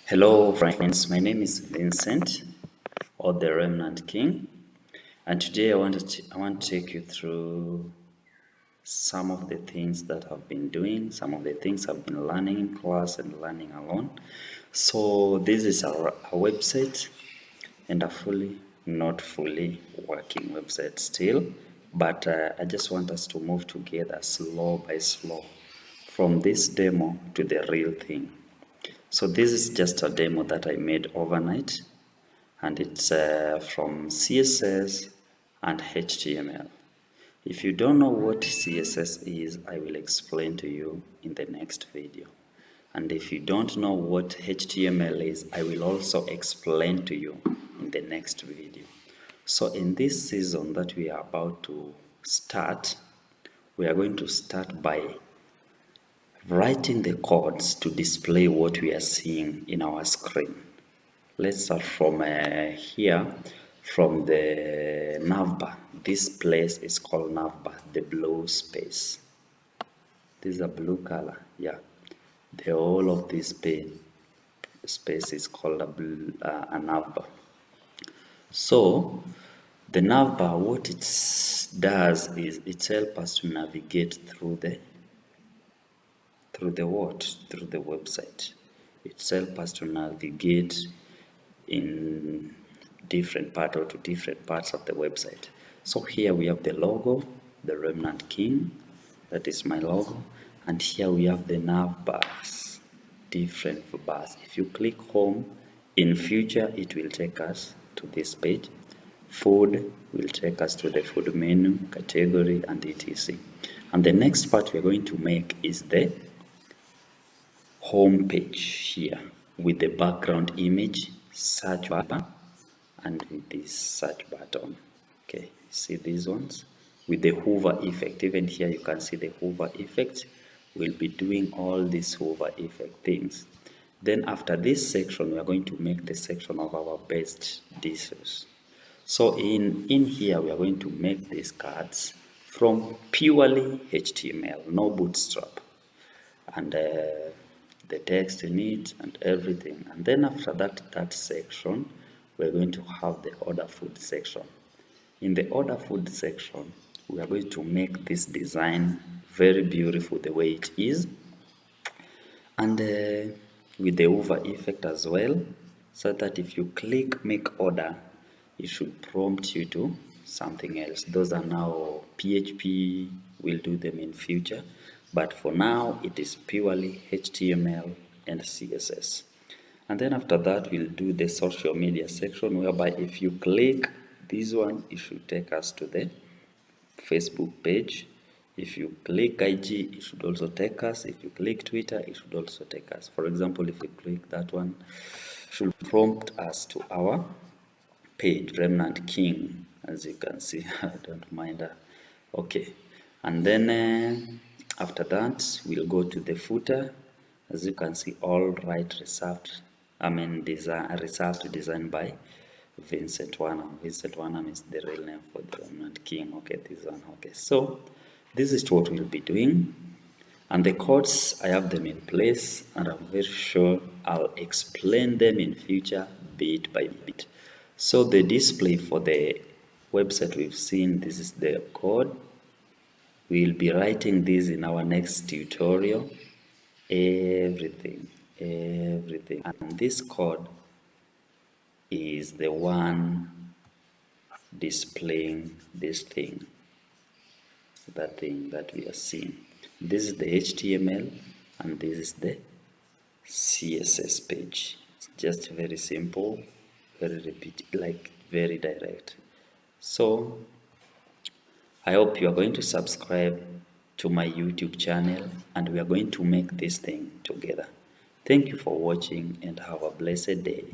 Hello friends, my name is Vincent or the Remnant King, and today I want to take you through some of the things that I've been doing, some of the things I've been learning in class and learning alone. So this is our website, and not fully working website still, but I just want us to move together slow by slow from this demo to the real thing. So this is just a demo that I made overnight, and it's from CSS and HTML. If you don't know what CSS is, I will explain to you in the next video. And if you don't know what HTML is, I will also explain to you in the next video. So in this season that we are about to start, we are going to start by writing the codes to display what we are seeing in our screen. Let's start from here, from the navbar. This place is called navbar, the blue space. This is a blue color, yeah. The whole of this space is called a navbar. So the navbar, what it does is it helps us to navigate through the website. It helps us to navigate in different part or to different parts of the website. So here we have the logo, the Remnant King, that is my logo, and here we have the nav bars, different bars. If you click home, in future it will take us to this page. Food will take us to the food menu, category, and etc. And the next part we're going to make is the home page here with the background image, search bar, and with this search button. Okay, see these ones with the hover effect. Even here you can see the hover effect. We'll be doing all these hover effect things. Then after this section, we are going to make the section of our best dishes. So in here we are going to make these cards from purely HTML, no bootstrap, and the text in it and everything. And then after that section, we're going to have the order food section. In the order food section, we are going to make this design very beautiful the way it is, and with the hover effect as well, so that if you click make order, it should prompt you to something else. Those are now PHP, we'll do them in future, but for now it is purely HTML and CSS. And then after that we'll do the social media section, whereby if you click this one, it should take us to the Facebook page. If you click IG, it should also take us. If you click Twitter, it should also take us. For example, if we click that one, it should prompt us to our page, Remnant King, as you can see. I don't mind that. Okay, and then after that we'll go to the footer. As you can see, all right reserved, reserved design by Vincent Wanham. Vincent Wanham is the real name for the Remnant King. Okay, this one. Okay, so this is what we'll be doing, and the codes, I have them in place, and I'm very sure I'll explain them in future bit by bit. So the display for the website we've seen, this is the code. We'll be writing this in our next tutorial. Everything, and this code is the one displaying this thing, that thing that we are seeing. This is the HTML and this is the CSS page. It's just very simple, very direct. So I hope you are going to subscribe to my YouTube channel, and we are going to make this thing together. Thank you for watching and have a blessed day.